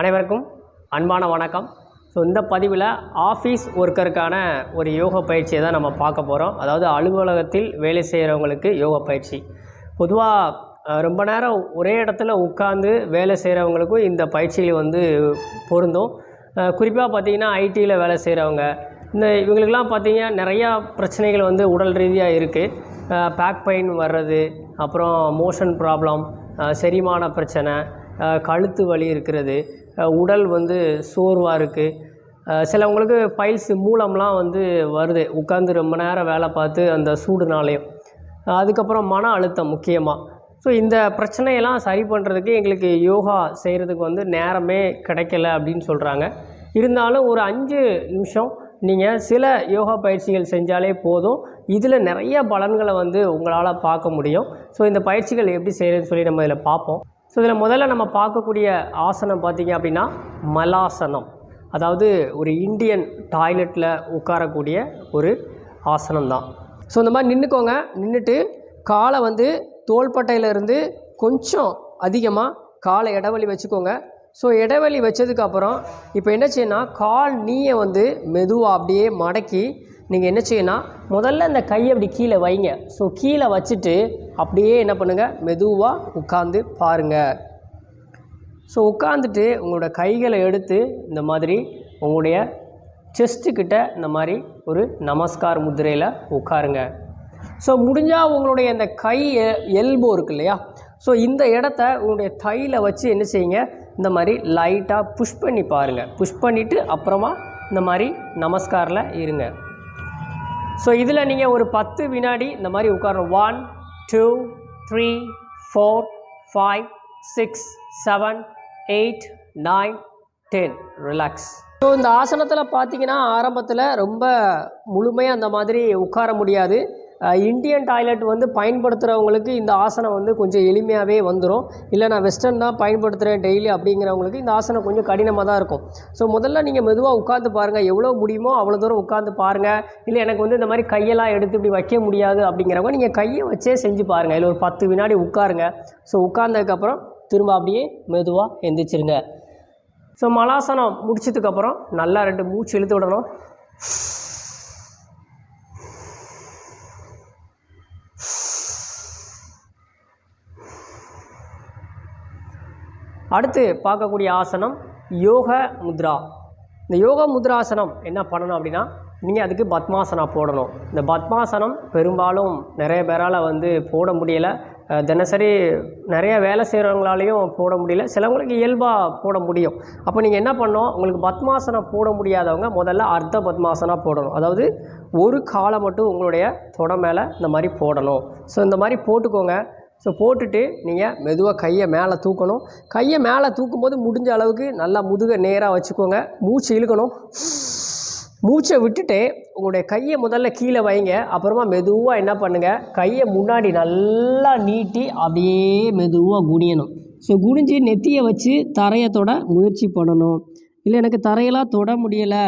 அனைவருக்கும் அன்பான வணக்கம். இந்த பதிவில் ஆஃபீஸ் ஒர்க்கருக்கான ஒரு யோகா பயிற்சியை தான் நம்ம பார்க்க போகிறோம். அதாவது அலுவலகத்தில் வேலை செய்கிறவங்களுக்கு யோகா பயிற்சி. பொதுவாக ரொம்ப நேரம் ஒரே இடத்துல உட்காந்து வேலை செய்கிறவங்களுக்கும் இந்த பயிற்சிகள் பொருந்தும். குறிப்பாக பார்த்திங்கன்னா ஐடியில் வேலை செய்கிறவங்க, இவங்களுக்கெல்லாம் பார்த்திங்கன்னா நிறையா பிரச்சனைகள் உடல் ரீதியாக இருக்குது. பேக் பெயின் வர்றது, அப்புறம் மோஷன் ப்ராப்ளம், செரிமான பிரச்சனை, கழுத்து வலி இருக்கிறது, உடல் சோர்வாக இருக்குது. சிலவங்களுக்கு பைல்ஸ் மூலம்லாம் வருது, உட்காந்து ரொம்ப நேரம் வேலை பார்த்து அந்த சூடுனாலையும். அதுக்கப்புறம் மன அழுத்தம் முக்கியமாக. இந்த பிரச்சனையெல்லாம் சரி பண்ணுறதுக்கு எங்களுக்கு யோகா செய்கிறதுக்கு நேரமே கிடைக்கல அப்படின்னு சொல்கிறாங்க. இருந்தாலும் ஒரு 5 நிமிஷம் நீங்கள் சில யோகா பயிற்சிகள் செஞ்சாலே போதும். இதில் நிறைய பலன்களை உங்களால் பார்க்க முடியும். இந்த பயிற்சிகள் எப்படி செய்கிறதுன்னு சொல்லி நம்ம இதில் பார்ப்போம். இதில் முதல்ல நம்ம பார்க்கக்கூடிய ஆசனம் பார்த்திங்க அப்படின்னா மலாசனம். அதாவது ஒரு இந்தியன் டாய்லெட்டில் உட்காரக்கூடிய ஒரு ஆசனம் தான். இந்த மாதிரி நின்றுக்கோங்க. நின்றுட்டு காலை தோள்பட்டையிலேருந்து கொஞ்சம் அதிகமாக காலை இடைவெளி வச்சுக்கோங்க. இடைவெளி வச்சதுக்கப்புறம் இப்போ என்ன செய்யணும், கால் நீயை மெதுவாக அப்படியே மடக்கி நீங்கள் என்ன செய்யணும், முதல்ல இந்த கையை அப்படி கீழே வைங்க. கீழே வச்சுட்டு அப்படியே என்ன பண்ணுங்கள், மெதுவாக உட்காந்து பாருங்கள். உட்காந்துட்டு உங்களோட கைகளை எடுத்து இந்த மாதிரி உங்களுடைய செஸ்ட்டுக்கிட்ட இந்த மாதிரி ஒரு நமஸ்கார் முத்திரையில் உட்காருங்க. முடிஞ்சால் உங்களுடைய இந்த கை எல்போ இருக்கு இல்லையா, இந்த இடத்த உங்களுடைய தையில் வச்சு என்ன செய்யுங்க, இந்த மாதிரி லைட்டாக புஷ் பண்ணி பாருங்கள். புஷ் பண்ணிவிட்டு அப்புறமா இந்த மாதிரி நமஸ்காரில் இருங்க. இதில் நீங்கள் ஒரு 10 வினாடி இந்த மாதிரி உட்காரணும். 1 2 3 4 5 6 7 8 9 10 ரிலாக்ஸ். இந்த ஆசனத்தில் பார்த்தீங்கன்னா ஆரம்பத்தில் ரொம்ப முழுமையாக அந்த மாதிரி உட்கார முடியாது. இந்தியன் டாய்லெட் பயன்படுத்துகிறவங்களுக்கு இந்த ஆசனம் கொஞ்சம் எளிமையாகவே வந்துடும். இல்லை நான் வெஸ்டர்ன் தான் பயன்படுத்துகிறேன் டெய்லி அப்படிங்கிறவங்களுக்கு இந்த ஆசனம் கொஞ்சம் கடினமாக தான் இருக்கும். முதல்ல நீங்கள் மெதுவாக உட்காந்து பாருங்கள். எவ்வளோ முடியுமோ அவ்வளோ தூரம் உட்காந்து பாருங்கள். இல்லை எனக்கு இந்த மாதிரி கையெல்லாம் எடுத்து இப்படி வைக்க முடியாது அப்படிங்கிறவங்க நீங்கள் கையை வச்சே செஞ்சு பாருங்கள். இல்லை ஒரு 10 வினாடி உட்காருங்க. உட்கார்ந்ததுக்கப்புறம் திரும்ப அப்படியே மெதுவாக எந்திரிச்சிருங்க. மலாசனம் முடிச்சதுக்கப்புறம் நல்லா 2 மூச்சு இழுத்து விடணும். அடுத்து பார்க்கக்கூடிய ஆசனம் யோக முத்ரா. இந்த யோக முத்ராசனம் என்ன பண்ணணும் அப்படின்னா, நீங்கள் அதுக்கு பத்மாசனா போடணும். இந்த பத்மாசனம் பெரும்பாலும் நிறைய பேரால் போட முடியலை. தினசரி நிறைய வேலை செய்கிறவங்களாலையும் போட முடியல. சிலவங்களுக்கு இயல்பாக போட முடியும். அப்போ நீங்கள் என்ன பண்ணணும், உங்களுக்கு பத்மாசனம் போட முடியாதவங்க முதல்ல அர்த்த பத்மாசனா போடணும். அதாவது ஒரு காலை மட்டும் உங்களுடைய தொட மேலே இந்த மாதிரி போடணும். இந்த மாதிரி போட்டுக்கோங்க. போட்டுட்டு நீங்கள் மெதுவாக கையை மேலே தூக்கணும். கையை மேலே தூக்கும்போது முடிஞ்ச அளவுக்கு நல்லா முதுகை நேராக வச்சுக்கோங்க. மூச்சு இழுக்கணும். மூச்சை விட்டுட்டு உங்களுடைய கையை முதல்ல கீழே வைங்க. அப்புறமா மெதுவாக என்ன பண்ணுங்கள், கையை முன்னாடி நல்லா நீட்டி அப்படியே மெதுவாக குனியணும். குனிஞ்சு நெத்தியை வச்சு தரையை தொட முயற்சி பண்ணணும். இல்லை எனக்கு தரையெல்லாம் தொட முடியலை,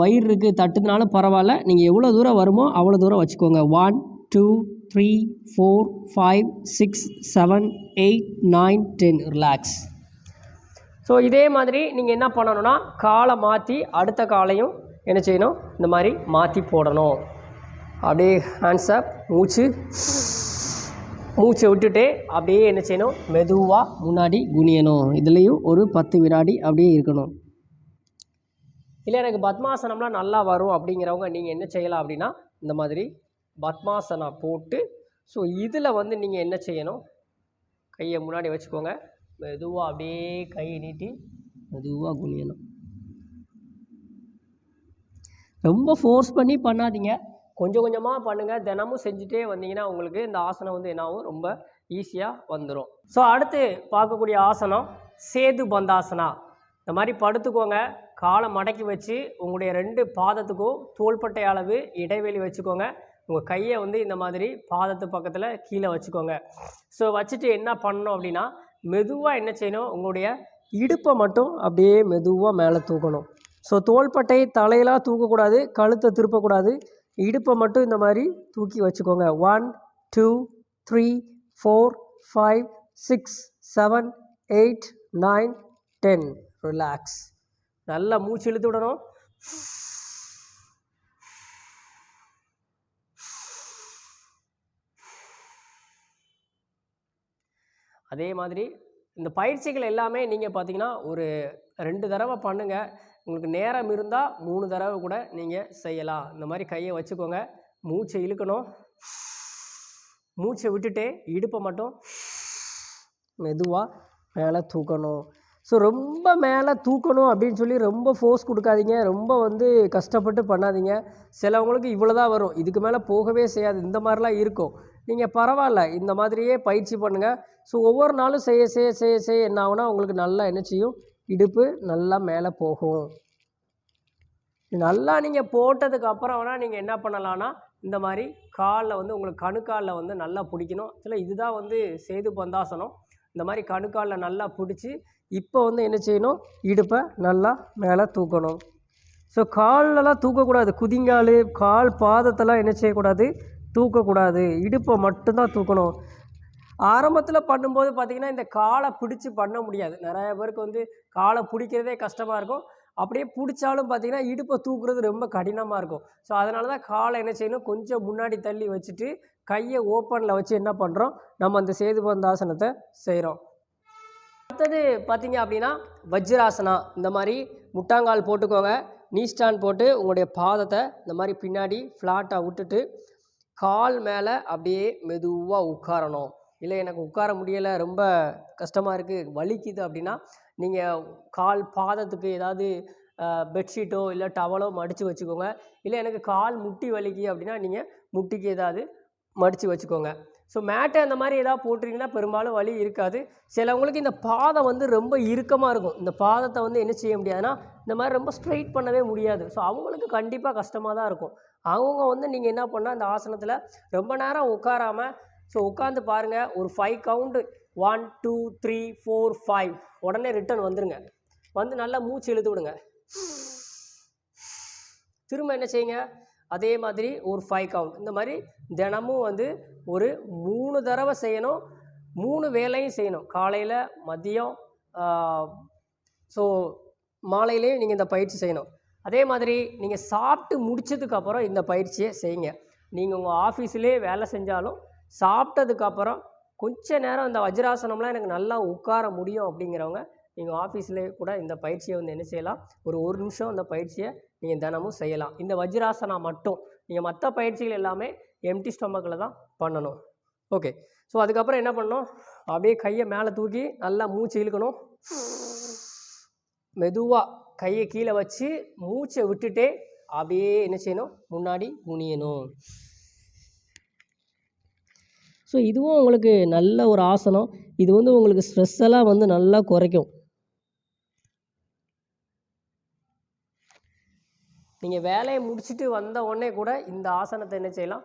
வயிறு இருக்குது, தட்டுனாலும் பரவாயில்ல, நீங்கள் எவ்வளோ தூரம் வருமோ அவ்வளோ தூரம் வச்சுக்கோங்க. 1 2 3 4 5 6 7 8 9 10 ரிலாக்ஸ். இதே மாதிரி நீங்கள் என்ன பண்ணணும்னா, காலை மாற்றி அடுத்த காலையும் என்ன செய்யணும், இந்த மாதிரி மாற்றி போடணும். அப்படியே ஹேண்ட்ஸ் அப், மூச்சை விட்டுட்டே அப்படியே என்ன செய்யணும், மெதுவாக முன்னாடி குனியணும். இதுலேயும் ஒரு 10 வினாடி அப்படியே இருக்கணும். இல்லை எனக்கு பத்மாசனம்லாம் நல்லா வரும் அப்படிங்கிறவங்க நீங்கள் என்ன செய்யலாம் அப்படின்னா, இந்த மாதிரி பத்மாசனா போட்டு இதில் நீங்கள் என்ன செய்யணும், கையை முன்னாடி வச்சுக்கோங்க. மெதுவாக அப்படியே கையை நீட்டி மெதுவாக குனியணும். ரொம்ப ஃபோர்ஸ் பண்ணி பண்ணாதீங்க, கொஞ்சம் கொஞ்சமாக பண்ணுங்கள். தினமும் செஞ்சுட்டே வந்தீங்கன்னா உங்களுக்கு இந்த ஆசனம் என்னாகும், ரொம்ப ஈஸியாக வந்துடும். அடுத்து பார்க்கக்கூடிய ஆசனம் சேது பந்தாசனா. இந்த மாதிரி படுத்துக்கோங்க. காலை மடக்கி வச்சு உங்களுடைய 2 பாதத்துக்கும் தோள்பட்டை அளவு இடைவெளி வச்சுக்கோங்க. உங்கள் கையை இந்த மாதிரி பாதத்து பக்கத்தில் கீழே வச்சுக்கோங்க. வச்சுட்டு என்ன பண்ணணும் அப்படின்னா, மெதுவாக என்ன செய்யணும், உங்களுடைய இடுப்பை மட்டும் அப்படியே மெதுவாக மேலே தூக்கணும். தோள்பட்டை தலையெல்லாம் தூக்கக்கூடாது, கழுத்தை திருப்பக்கூடாது. இடுப்பை மட்டும் இந்த மாதிரி தூக்கி வச்சுக்கோங்க. 1 2 3 4 5 6 7 8 9 10 ரிலாக்ஸ். நல்லா மூச்சு இழுத்து விடணும். அதே மாதிரி இந்த பயிற்சிகள் எல்லாமே நீங்கள் பார்த்தீங்கன்னா ஒரு 2 தடவை பண்ணுங்கள். உங்களுக்கு நேரம் இருந்தால் 3 தடவை கூட நீங்கள் செய்யலாம். இந்த மாதிரி கையை வச்சுக்கோங்க. மூச்சை இழுக்கணும். மூச்சை விட்டுட்டு இடுப்பை மட்டும் மெதுவாக மேலே தூக்கணும். ஸோ ரொம்ப மேலே தூக்கணும் அப்படின்னு சொல்லி ரொம்ப ஃபோர்ஸ் கொடுக்காதீங்க. ரொம்ப கஷ்டப்பட்டு பண்ணாதீங்க. சிலவங்களுக்கு இவ்வளோ தான் வரும், இதுக்கு மேலே போகவே செய்யாது, இந்த மாதிரிலாம் இருக்கும். நீங்கள் பரவாயில்ல, இந்த மாதிரியே பயிற்சி பண்ணுங்கள். ஸோ ஒவ்வொரு நாளும் செய்ய செய்ய செய்ய செய்ய என்ன ஆகுனா உங்களுக்கு நல்லா என்ன செய்யும், இடுப்பு நல்லா மேலே போகும். நல்லா நீங்கள் போட்டதுக்கு அப்புறம் வேணால் நீங்கள் என்ன பண்ணலான்னா இந்த மாதிரி காலில் உங்களுக்கு கணுக்காலில் நல்லா பிடிக்கணும். ஆக்சுவலாக இதுதான் சேது பந்தாசனம். இந்த மாதிரி கணுக்காலில் நல்லா பிடிச்சி இப்போ என்ன செய்யணும், இடுப்பை நல்லா மேலே தூக்கணும். ஸோ காலெலாம் தூக்கக்கூடாது. குதிங்கால், கால் பாதத்தெல்லாம் என்ன செய்யக்கூடாது, தூக்கக்கூடாது. இடுப்பை மட்டும்தான் தூக்கணும். ஆரம்பத்தில் பண்ணும்போது பார்த்திங்கன்னா இந்த காலை பிடிச்சி பண்ண முடியாது. நிறைய பேருக்கு காலை பிடிக்கிறதே கஷ்டமாக இருக்கும். அப்படியே பிடிச்சாலும் பார்த்திங்கன்னா இடுப்பை தூக்குறது ரொம்ப கடினமாக இருக்கும். ஸோ அதனால தான் காலை என்ன செய்யணும், கொஞ்சம் முன்னாடி தள்ளி வச்சுட்டு கையை ஓப்பனில் வச்சு என்ன பண்ணுறோம், நம்ம அந்த சேதுபந்தாசனத்தை செய்கிறோம். அடுத்தது பார்த்திங்க அப்படின்னா வஜ்ராசனா. இந்த மாதிரி முட்டாங்கால் போட்டுக்கோங்க. நீ ஸ்டாண்ட் போட்டு உங்களுடைய பாதத்தை இந்த மாதிரி பின்னாடி ஃப்ளாட்டாக விட்டுட்டு கால் மேலே அப்படியே மெதுவாக உட்காரணும். இல்லை எனக்கு உட்கார முடியலை, ரொம்ப கஷ்டமாக இருக்குது, வலிக்குது அப்படின்னா நீங்கள் கால் பாதத்துக்கு ஏதாவது பெட்ஷீட்டோ இல்லை டவலோ மடித்து வச்சுக்கோங்க. இல்லை எனக்கு கால் முட்டி வலிக்கு அப்படின்னா நீங்கள் முட்டிக்கு ஏதாவது மடித்து வச்சுக்கோங்க. ஸோ மேட்டை அந்த மாதிரி ஏதாவது போட்டிங்கன்னா பெரும்பாலும் வலி இருக்காது. சிலவங்களுக்கு இந்த பாதம் ரொம்ப இறுக்கமாக இருக்கும். இந்த பாதத்தை என்ன செய்ய முடியாதுன்னா இந்த மாதிரி ரொம்ப ஸ்ட்ரைட் பண்ணவே முடியாது. ஸோ அவங்களுக்கு கண்டிப்பாக கஷ்டமாக தான் இருக்கும். அவங்க நீங்கள் என்ன பண்ணால் இந்த ஆசனத்தில் ரொம்ப நேரம் உட்காராமல், ஸோ உட்காந்து பாருங்கள். ஒரு 5 கவுண்டு 1 2 3 4 5 உடனே ரிட்டர்ன் வந்துடுங்க. நல்லா மூச்சு இழுத்து விடுங்க. திரும்ப என்ன செய்யுங்க, அதே மாதிரி ஒரு 5 கவுண்ட். இந்த மாதிரி தினமும் ஒரு 3 தடவை செய்யணும். 3 வேளையும் செய்யணும். காலையில், மதியம், ஸோ மாலையிலேயும் நீங்கள் இந்த பயிற்சி செய்யணும். அதே மாதிரி நீங்கள் சாப்பிட்டு முடித்ததுக்கப்புறம் இந்த பயிற்சியை செய்யுங்க. நீங்கள் உங்கள் ஆஃபீஸிலே வேலை செஞ்சாலும் சாப்பிட்டதுக்கப்புறம் கொஞ்ச நேரம் இந்த வஜ்ராசனம்லாம் எனக்கு நல்லா உட்கார முடியும் அப்படிங்கிறவங்க நீங்கள் ஆஃபீஸ்லேயே கூட இந்த பயிற்சியை என்ன செய்யலாம், ஒரு நிமிஷம் அந்த பயிற்சியை நீங்கள் தினமும் செய்யலாம். இந்த வஜ்ராசனா மட்டும். நீங்கள் மற்ற பயிற்சிகள் எல்லாமே எம்டி ஸ்டொமக்கில் தான் பண்ணணும். ஓகே. ஸோ அதுக்கப்புறம் என்ன பண்ணணும், அப்படியே கையை மேலே தூக்கி நல்லா மூச்சு இழுக்கணும். மெதுவாக கையை கீழே வச்சு மூச்சை விட்டுட்டே அப்படியே என்ன செய்யணும், முன்னாடி குனியணும். ஸோ இதுவும் உங்களுக்கு நல்ல ஒரு ஆசனம். இது உங்களுக்கு ஸ்ட்ரெஸ் எல்லாம் நல்லா குறைக்கும். நீங்கள் வேலையை முடிச்சுட்டு வந்த உடனே கூட இந்த ஆசனத்தை என்ன செய்யலாம்,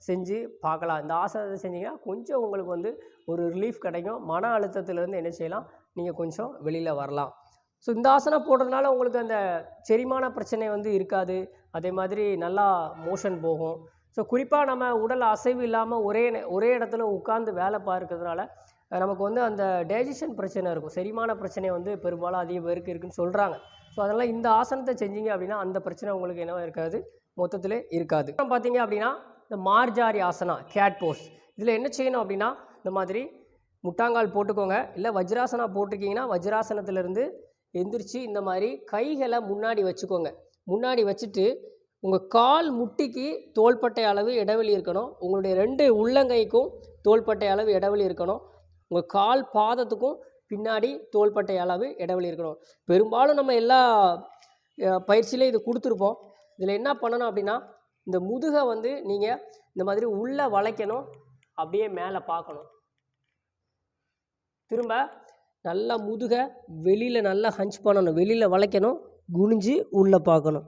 செஞ்சு பார்க்கலாம். இந்த ஆசனத்தை செஞ்சிங்கன்னா கொஞ்சம் உங்களுக்கு ஒரு ரிலீஃப் கிடைக்கும். மன அழுத்தத்திலேருந்து என்ன செய்யலாம், நீங்கள் கொஞ்சம் வெளியில் வரலாம். ஸோ இந்த ஆசனம் போடுறதுனால உங்களுக்கு அந்த செரிமான பிரச்சனை இருக்காது. அதே மாதிரி நல்லா மோஷன் போகும். ஸோ குறிப்பாக நம்ம உடல் அசைவு இல்லாமல் ஒரே இடத்துல உட்கார்ந்து வேலை பார்க்கறதுனால நமக்கு அந்த டைஜஷன் பிரச்சனை இருக்கும். செரிமான பிரச்சனை பெரும்பாலும் அதிக பேருக்கு இருக்குதுன்னு சொல்கிறாங்க. ஸோ அதனால் இந்த ஆசனத்தை செஞ்சீங்க அப்படின்னா அந்த பிரச்சனை உங்களுக்கு என்னவா இருக்காது, மொத்தத்தில் இருக்காது. பார்த்தீங்க அப்படின்னா இந்த மார்ஜாரி ஆசனா, கேட் போஸ். இதில் என்ன செய்யணும் அப்படின்னா இந்த மாதிரி முட்டாங்கால் போட்டுக்கோங்க. இல்லை வஜ்ராசனா போட்டிருக்கீங்கன்னா வஜ்ராசனத்திலேருந்து எந்திரிச்சு இந்த மாதிரி கைகளை முன்னாடி வச்சுக்கோங்க. முன்னாடி வச்சுட்டு உங்கள் கால் முட்டிக்கு தோள்பட்டை அளவு இடைவெளி இருக்கணும். உங்களுடைய 2 உள்ளங்கைக்கும் தோள்பட்டை அளவு இடைவெளி இருக்கணும். உங்கள் கால் பாதத்துக்கும் பின்னாடி தோள்பட்டை அளவு இடைவெளி இருக்கணும். பெரும்பாலும் நம்ம எல்லா பயிற்சியிலையும் இது கொடுத்துருப்போம். இதில் என்ன பண்ணணும் அப்படின்னா இந்த முதுகை நீங்கள் இந்த மாதிரி உள்ளே வளைக்கணும், அப்படியே மேலே பார்க்கணும். திரும்ப நல்லா முதுகை வெளியில் நல்லா ஹஞ்ச் பண்ணணும், வெளியில் வளைக்கணும், குனிஞ்சு உள்ளே பார்க்கணும்.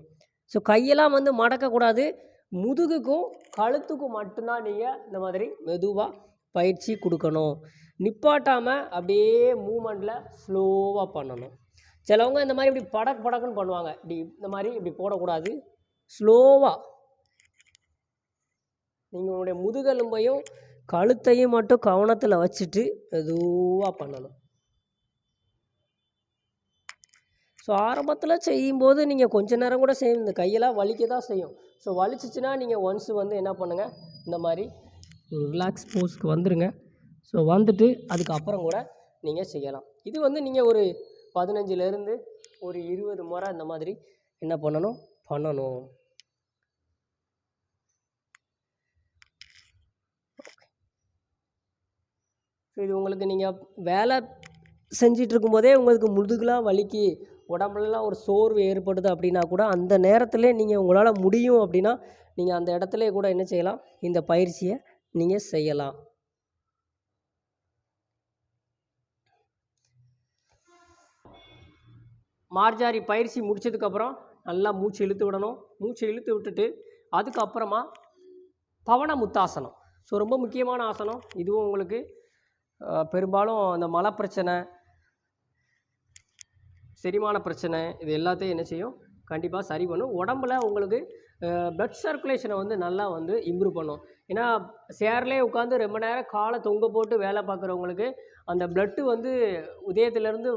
ஸோ கையெல்லாம் மடக்கக்கூடாது. முதுகுக்கும் கழுத்துக்கும் மட்டும்தான் நீங்கள் இந்த மாதிரி மெதுவாக பயிற்சி கொடுக்கணும். நிப்பாட்டாமல் அப்படியே மூமெண்ட்டில் ஸ்லோவாக பண்ணணும். சிலவங்க இந்த மாதிரி இப்படி படக்குன்னு பண்ணுவாங்க. இந்த மாதிரி இப்படி போடக்கூடாது. ஸ்லோவாக நீங்கள் உங்களுடைய முதுகெலும்பையும் கழுத்தையும் மட்டும் கவனத்தில் வச்சுட்டு மெதுவாக பண்ணணும். ஸோ ஆரம்பத்தில் செய்யும்போது நீங்கள் கொஞ்ச நேரம் கூட செய்யும், இந்த கையெல்லாம் வலிக்க தான் செய்யும். ஸோ வலிச்சிச்சின்னா நீங்கள் ஒன்ஸ் வந்து என்ன பண்ணுங்கள், இந்த மாதிரி ரிலாக்ஸ் போஸ்க்கு வந்துடுங்க. ஸோ வந்துட்டு அதுக்கப்புறம் கூட நீங்கள் செய்யலாம். இது வந்து நீங்கள் ஒரு 15லேருந்து ஒரு 20 முறை இந்த மாதிரி என்ன பண்ணணும். ஸோ இது உங்களுக்கு நீங்கள் வேலை செஞ்சிட்டு இருக்கும்போதே உங்களுக்கு முதுகுலாம் வலிக்கு, உடம்புலலாம் ஒரு சோர்வு ஏற்படுது அப்படின்னா கூட அந்த நேரத்திலே நீங்கள் உங்களால் முடியும் அப்படின்னா நீங்கள் அந்த இடத்துலே கூட என்ன செய்யலாம், இந்த பயிற்சியை நீங்கள் செய்யலாம். மார்ஜாரி பயிற்சி முடிச்சதுக்கப்புறம் நல்லா மூச்சு இழுத்து விடணும். மூச்சு இழுத்து விட்டுட்டு அதுக்கப்புறமா பவன முத்தாசனம். ஸோ ரொம்ப முக்கியமான ஆசனம். இதுவும் உங்களுக்கு பெரும்பாலும் அந்த மலை பிரச்சனை, செரிமான பிரச்சனை, இது எல்லாத்தையும் என்ன செய்யும், கண்டிப்பாக சரி பண்ணும். உடம்புல உங்களுக்கு ப்ளட் சர்க்குலேஷனை வந்து நல்லா வந்து இம்ப்ரூவ் பண்ணும். ஏன்னா சேர்லேயே உட்காந்து ரொம்ப நேரம் காலை தொங்க போட்டு வேலை பார்க்குறவங்களுக்கு அந்த ப்ளட்டு வந்து உதயத்திலேருந்து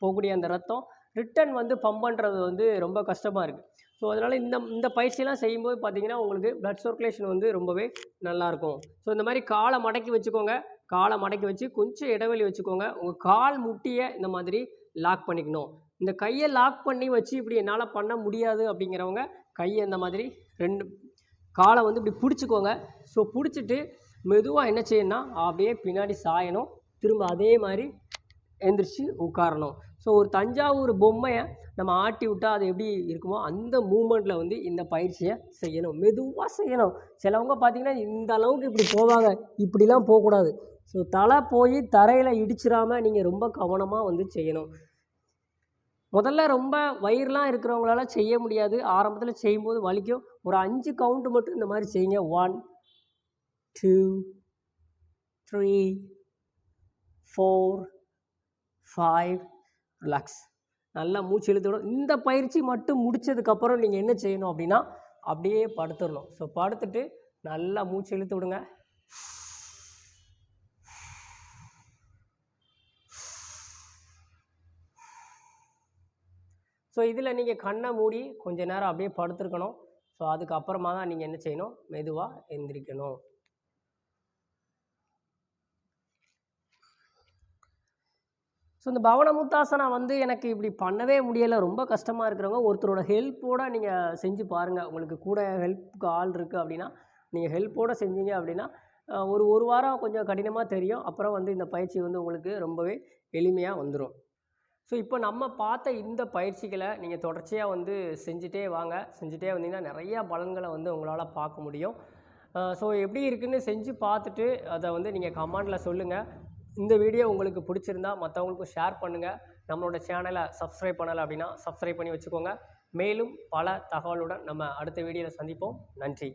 போகக்கூடிய அந்த ரத்தம் ரிட்டன் வந்து பம்ப் பண்ணுறது வந்து ரொம்ப கஷ்டமாக இருக்குது. ஸோ அதனால் இந்த பயிற்சியெல்லாம் செய்யும்போது பார்த்திங்கன்னா உங்களுக்கு ப்ளட் சர்க்குலேஷன் வந்து ரொம்பவே நல்லாயிருக்கும். ஸோ இந்த மாதிரி காலை மடக்கி வச்சுக்கோங்க. காலை மடக்கி வச்சு கொஞ்சம் இடைவெளி வச்சுக்கோங்க. உங்கள் கால் முட்டியை இந்த மாதிரி லாக் பண்ணிக்கணும். இந்த கையை லாக் பண்ணி வச்சு இப்படி என்னால் பண்ண முடியாது அப்படிங்கிறவங்க கையை இந்த மாதிரி 2 காலை வந்து இப்படி பிடிச்சிக்கோங்க. ஸோ பிடிச்சிட்டு மெதுவாக என்ன செய்யணும்னா அப்படியே பின்னாடி சாயணும். திரும்ப அதே மாதிரி எந்திரிச்சு உட்காரணும். ஸோ ஒரு தஞ்சாவூர் பொம்மையை நம்ம ஆட்டி விட்டால் அது எப்படி இருக்குமோ அந்த மூமெண்ட்டில் வந்து இந்த பயிற்சியை செய்யணும். மெதுவாக செய்யணும். சிலவங்க பார்த்திங்கன்னா இந்த அளவுக்கு இப்படி போவாங்க, இப்படிலாம் போகக்கூடாது. ஸோ தலை போய் தரையில் இடிச்சிடாமல் நீங்கள் ரொம்ப கவனமாக வந்து செய்யணும். முதல்ல ரொம்ப வயிறுலாம் இருக்கிறவங்களால செய்ய முடியாது. ஆரம்பத்தில் செய்யும்போது வலிக்கும். ஒரு 5 கவுண்ட் மட்டும் இந்த மாதிரி செய்யுங்க. 1 2 3 4 5 ரிலாக்ஸ். நல்லா மூச்சு இழுத்து விடும். இந்த பயிற்சி மட்டும் முடித்ததுக்கப்புறம் நீங்கள் என்ன செய்யணும் அப்படின்னா அப்படியே படுத்துடணும். ஸோ படுத்துட்டு நல்லா மூச்சு இழுத்து விடுங்க. ஸோ இதில் நீங்கள் கண்ணை மூடி கொஞ்ச நேரம் அப்படியே படுத்துருக்கணும். ஸோ அதுக்கப்புறமா தான் நீங்கள் என்ன செய்யணும், மெதுவாக எந்திரிக்கணும். ஸோ இந்த பவன முத்தாசனா வந்து எனக்கு இப்படி பண்ணவே முடியலை, ரொம்ப கஷ்டமாக இருக்கிறவங்க ஒருத்தரோட ஹெல்ப்போடு நீங்கள் செஞ்சு பாருங்கள். உங்களுக்கு கூட ஹெல்ப்புக்கு ஆள் இருக்குது அப்படின்னா நீங்கள் ஹெல்ப்போடு செஞ்சீங்க அப்படின்னா ஒரு வாரம் கொஞ்சம் கடினமாக தெரியும். அப்புறம் வந்து இந்த பயிற்சி வந்து உங்களுக்கு ரொம்பவே எளிமையாக வந்துடும். ஸோ இப்போ நம்ம பார்த்த இந்த பயிற்சிகளை நீங்கள் தொடர்ச்சியாக வந்து செஞ்சுட்டே வாங்க. செஞ்சுட்டே வந்தீங்கன்னா நிறையா பலன்களை வந்து உங்களால் பார்க்க முடியும். ஸோ எப்படி இருக்குதுன்னு செஞ்சு பார்த்துட்டு அதை வந்து நீங்கள் கமெண்டில் சொல்லுங்கள். இந்த வீடியோ உங்களுக்கு பிடிச்சிருந்தா மற்றவங்களுக்கும் ஷேர் பண்ணுங்கள். நம்மளோட சேனலை சப்ஸ்கிரைப் பண்ணலை அப்படின்னா சப்ஸ்கிரைப் பண்ணி வச்சுக்கோங்க. மேலும் பல தகவலுடன் நம்ம அடுத்த வீடியோவில் சந்திப்போம். நன்றி.